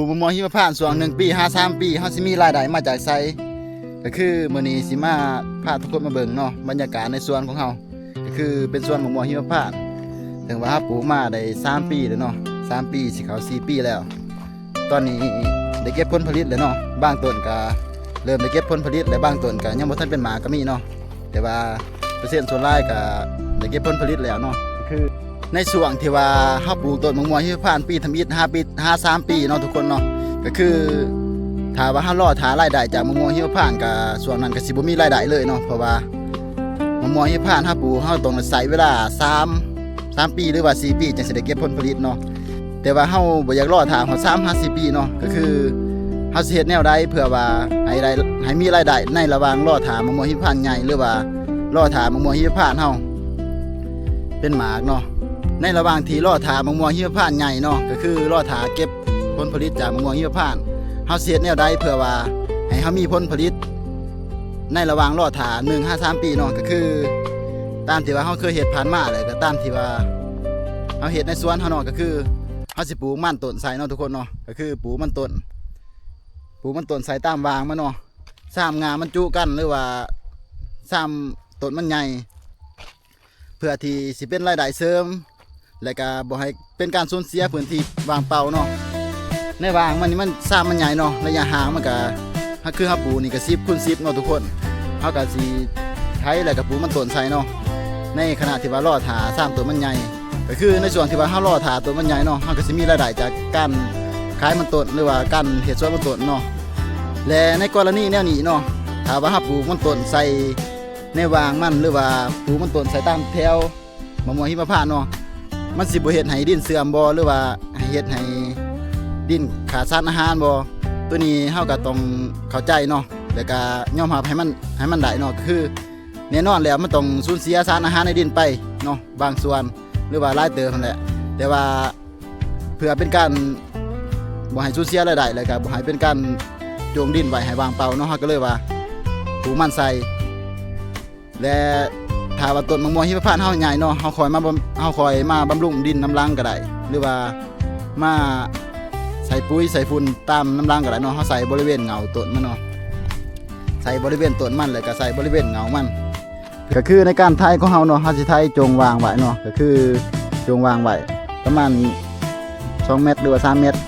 มะม่วงหิมพานต์ช่วง1 ปี53 ปีเฮาสิมีรายได้มาจากไสก็คือมื้อนี้สิมาพาทุกคนมาเบิ่งเนาะบรรยากาศในสวนของเฮาก็คือเป็นสวนมะม่วงหิมพานต์ถึงว่าปลูกมาได้3 ปีแล้วเนาะ3 ปีสิเข้า4 ปีแล้วตอนนี้ได้เก็บผลผลิตแล้วเนาะบางต้นก็เริ่มได้เก็บผลผลิตและบางต้นก็ยังบ่ทันเป็นหมากก็มีเนาะแต่ว่าเปอร์เซ็นต์ส่วนหลายก็ได้เก็บผลผลิตแล้วเนาะก็คือในช่วงที่ว่าเฮาปลูกต้นมะม่วงหิมพานต์ปีทำอิฐ5 ปี53 ปีเนาะทุกคนเนาะก็คือถ้าว่าเฮารอหารายได้จากมะม่วงหิมพานต์ก็ช่วงนั้นก็สิบ่มีรายได้เลยเนาะเพราะว่ามะม่วงหิมพานต์เฮาปลูกเฮาต้องใช้เวลา3 ปีหรือว่า4 ปีจังสิได้เก็บผลผลิตเนาะแต่ว่าเฮาบ่อยากรอถามเขา3-50 ปีเนาะก็คือเฮาสิเฮ็ดแนวใดเพื่อว่าให้มีรายได้ในระหว่างรอถามมะม่วงหิมพานต์ใหญ่หรือว่ารอถามมะม่วงหิมพานต์เฮาเป็นหมากเนาะในระหว่างที่รอถามะม่วงหิมพานต์ใหญ่เนาะก็คือรอถาเก็บผลผลิตจากมะม่วงหิมพานต์เฮาสิเฮ็ดแนวใดเพื่อว่าให้เฮามีผลผลิตในระหว่างรอถา1-3 ปีเนาะก็คือตามที่ว่าเฮาเคยเฮ็ดผ่านมาเลยก็ตามที่ว่าเฮาเฮ็ดในสวนเฮาเนาะก็คือเฮาสิปลูกมันต้นใส่เนาะทุกคนเนาะก็คือปลูกมันต้นใส่ตามวางมันเนาะ3 งามันจุกันหรือว่า3 ต้นมันใหญ่เพื่อที่สิเป็นรายได้เสริมและก็บ่ให้เป็นการสูญเสียพื้นที่วางเปล่าเนาะในวางมันนี่มันมันใหญ่เนาะระยะห่างมันก็คือเฮาปลูกนี่ก็10 คูณ 10เนาะทุกคนเฮาก็สิไถแล้วก็ปลูกมันต้นใส่เนาะในขณะที่ว่ารอถา3 ต้นมันใหญ่ก็คือในส่วนที่ว่าเฮารอถาต้นมันใหญ่เนาะเฮาก็สิมีรายได้จากการขายมันต้นหรือว่าการเฮ็ดสวนมันต้นเนาะและในกรณีแนวนี้เนาะถ้าว่าเฮาปลูกมันต้นใส่ในวางมันหรือว่าปลูกมันต้นใส่ตามแถวมะม่วงหิมพานต์เนาะมันสิบ่เฮ็ดให้ดินเสื่อมบ่หรือว่าให้เฮ็ดให้ดินขาดสารอาหารบ่ตัวนี้เฮาก็ต้องเข้าใจเนาะแล้วก็ยอมรับให้มันได้เนาะคือแน่นอนแล้วมันต้องสูญเสียสารอาหารในดินไปเนาะบางส่วนหรือว่าหลายเติมนั่นแหละแต่ว่าเพื่อเป็นการบ่ให้สูญเสียรายได้แล้วก็บ่ให้เป็นการโจงดินไว้ให้วางเปล่าเนาะเฮาก็เลยว่าปลูกมันใส่และถ้าว่าต้นมะม่วงหิมพานต์เฮาใหญ่เนาะเฮาคอยมาบำรุงดินน้ำรังก็ได้หรือว่ามาใส่ปุ๋ยใส่ฝุ่นตามน้ำรังก็ได้เนาะเฮาใส่บริเวณเงาต้นมันเนาะใส่บริเวณต้นมันแล้วก็ใส่บริเวณเงามันก็คือในการไถของเฮาเนาะเฮาสิไถจงวางไว้เนาะก็คือจงวางไว้ประมาณ2 เมตรหรือว่า3 เมตร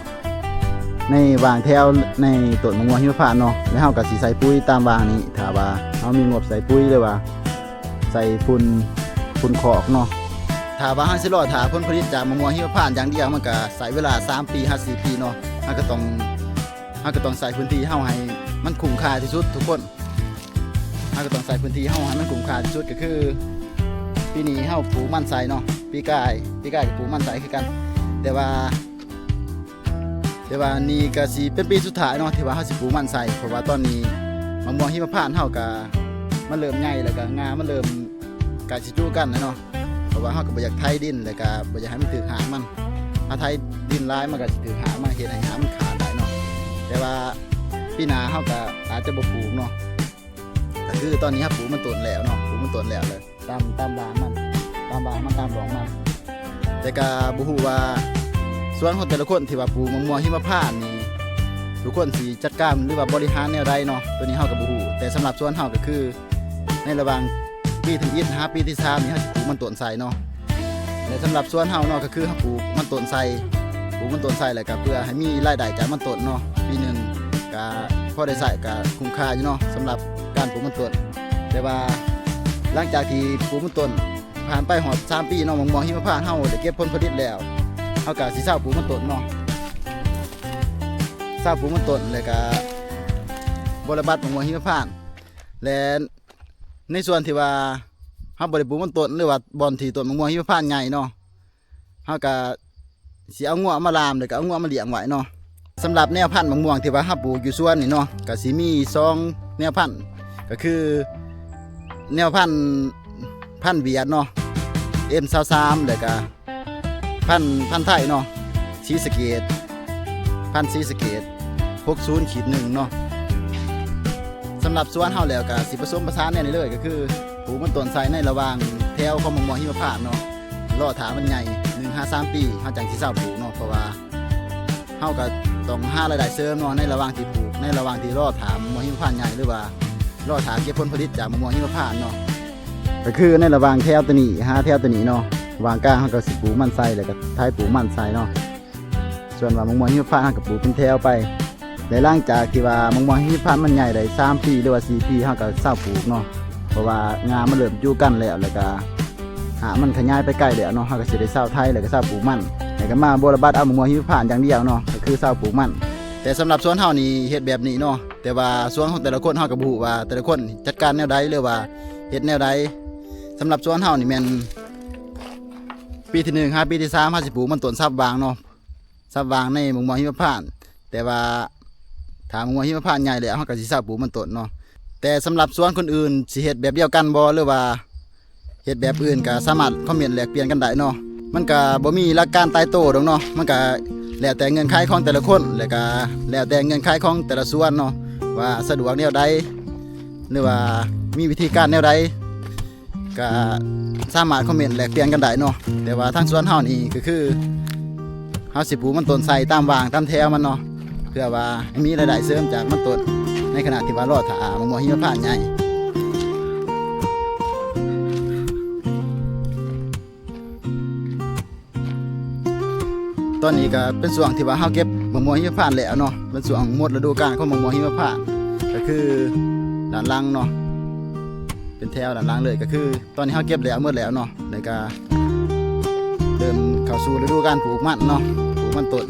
ในวางแถวในต้นมะม่วงหิมพานต์เนาะแล้วเฮาก็สิใส่ปุ๋ยตามวางนี้ถ้าว่าเฮามีงบใส่ปุ๋ยหรือว่าใส่ฝุ่นขอกเนาะถ้าว่าเฮาสิรอถาผลผลิตจากมะม่วงหิมพานต์อย่างเดียวมันก็ใช้เวลา3 ปี5-4 ปีเนาะเฮาก็ต้องใส่พื้นที่เฮาให้มันคุ้มค่าที่สุดทุกคนเฮาก็ต้องใส่พื้นที่เฮาให้มันคุ้มค่าที่สุดก็คือปีนี้เฮาปลูกมันใส่เนาะปีกายก็ปลูกมันใส่คือกันแต่ว่านี่ก็สิเป็นปีสุดท้ายเนาะที่ว่าเฮาสิปลูกมันใส่เพราะว่าตอนนี้มะม่วงหิมพานต์เฮาก็มันเริ่มใหญ่แล้วก็งามันเริ่มใกล้สิจุกันแล้วเนาะเพราะว่าเฮาก็บ่อยากไถดินแล้วก็บ่อยากให้มันถึกหางมันถ้าไถดินหลายมันก็สิถึกหางมันเฮ็ดให้หางมันขาดได้เนาะแต่ว่าปีหน้าเฮาก็อาจจะบ่ปลูกเนาะก็คือตอนนี้เฮาปลูกมันต้นแล้วเนาะปลูกมันต้นแล้วเลยตามบางมันตามดอกมันแต่ก็บ่ฮู้ว่าส่วนของแต่ละคนที่ว่าปลูกมะม่วงหิมพานต์นี่ทุกคนสิจัดการหรือว่าบริหารแนวใดเนาะตัวนี้เฮาก็บ่ฮู้แต่สำหรับส่วนเฮาก็คือในระหว่างปีถึง25 ปีที่3นี่เฮาสิปลูกมันต้นใส่เนาะและสำหรับส่วนเฮาเนาะก็คือเฮาปลูกมันต้นใส่แล้วก็เพื่อให้มีรายได้จากมันต้นเนาะปีนึงก็พอได้ใช้ก็คุ้มค่าอยู่เนาะสำหรับการปลูกมันต้นแต่ว่าหลังจากที่ปลูกมันต้นผ่านไปฮอด3 ปีเนาะมะม่วงหิมพานต์เฮาได้เก็บผลผลิตแล้วเฮาก็สิเซาปลูกมันต้นเนาะเซาปลูกมันต้นแล้วก็บริบัติมะม่วงหิมพานต์และในส่วนที่ว่าเฮาบ่ได้ปลูกมันต้นหรือว่าบ่อนที่ต้นมะม่วงหิมพานต์ใหญ่เนาะเฮาก็สิเอางัวมาลามแล้วก็เอางัวมาเลี้ยงไว้เนาะสำหรับแนวพันธุ์มะม่วงที่ว่าเฮาปลูกอยู่สวนนี่เนาะก็สิมี2 แนวพันธุ์ก็คือแนวพันธุ์เวียดเนาะ M23 แล้วก็พันธุ์ไทยเนาะศรีสะเกษพันธุ์ศรีสะเกษ60-1เนาะสำหรับสวนเฮาแล้วก็สิผสมผสานแน่นี่เลยก็คือปลูกมันต้นใส่ในระหว่างแถวของมะม่วงหิมพานต์เนาะรอถามันใหญ่1-3 ปีเฮาจังสิเซาปลูกเนาะเพราะว่าเฮาก็ ต้องหารายได้เสริมเนาะในระหว่างที่ปลูกในระหว่างที่รอถามมะม่วงหิมพานต์ใหญ่หรือว่ารอถามเก็บผลผลิตจากมะม่วงหิมพานต์เนาะก็คือในระหว่างแถวตัวนี้หาแถวตัวนี้เนาะวางกลางเขาก็สิปลูกมันไส้แล้วก็ท้ายปลูกมันไส้เนาะส่วนว่ามะม่วงหิมพานต์เขาก็ปลูกเป็นแถวไปแต่หลังจากที่ว่ามะม่วงหิมพานต์มันใหญ่ได้3 ปีหรือว่า4 ปีเขาก็เศร้าปลูกเนาะเพราะว่างามันเริ่มอยู่กันแล้วก็มันขยายไปไกลแล้วเนาะเขาก็สิได้เศร้าไทยแล้วก็เศร้าปลูกมันแล้วก็มาบรบัดเอามะม่วงหิมพานต์อย่างเดียวเนาะก็คือเศร้าปลูกมันแต่สำหรับสวนเฮานี่เฮ็ดแบบนี้เนาะแต่ว่าสวนของแต่ละคนเฮาก็บ่ฮู้ว่าแต่ละคนจัดการแนวใดหรือว่าเฮ็ดแนวใดสำหรับสวนเฮานี่แม่นปีที่1หาปีที่3เฮาสิปลูกมันต้นซับวางเนาะซับวางในมะม่วงหิมพานต์แต่ว่าถ้ามะม่วงหิมพานต์ใหญ่แล้วเฮาก็สิเศร้าปลูกมันต้นเนาะแต่สำหรับสวนคนอื่นสิเฮ็ดแบบเดียวกันบ่หรือว่าเฮ็ดแบบอื่นก็สามารถคอมเมนต์แลกเปลี่ยนกันได้เนาะมันก็บ่มีหลักการตายตัวดอกเนาะมันก็แล้วแต่เงื่อนไขของแต่ละคนแล้วก็แล้วแต่เงื่อนไขของแต่ละส่วนเนาะว่าสะดวกแนวใดหรือว่ามีวิธีการแนวใดก็สามารถคอมเมนต์แลกเปลี่ยนกันได้เนาะแต่ว่าทางสวนเฮานี่ก็คือเฮาสิปลูกมันต้นไทรตามวางตามแถวมันเนาะเพื่อว่าให้มีรายได้เสริมจากมันต้นในขณะที่ว่ารอถามะม่วงหิมพานต์ใหญ่ตอนนี้ก็เป็นช่วงที่ว่าเฮาเก็บมะม่วงหิมพานต์แล้วเนาะเป็นช่วงหมดฤดูกาลของมะม่วงหิมพานต์ก็คือด้านหลังเนาะเป็นแถวด้านหลังเลยก็คือตอนนี้เฮาเก็บแล้วหมดแล้วเนาะแล้วก็เริ่มเข้าสู่ฤดูกาลปลูกมันเนาะปลูกมันต้น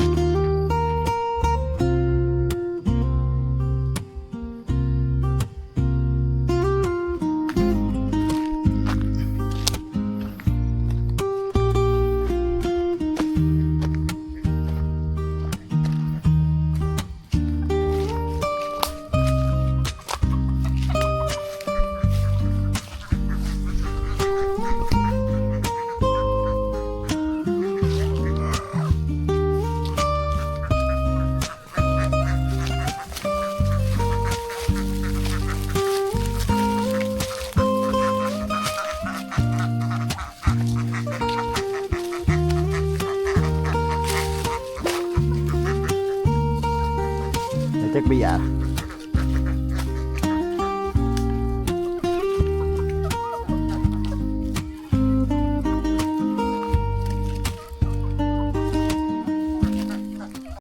จักเบียด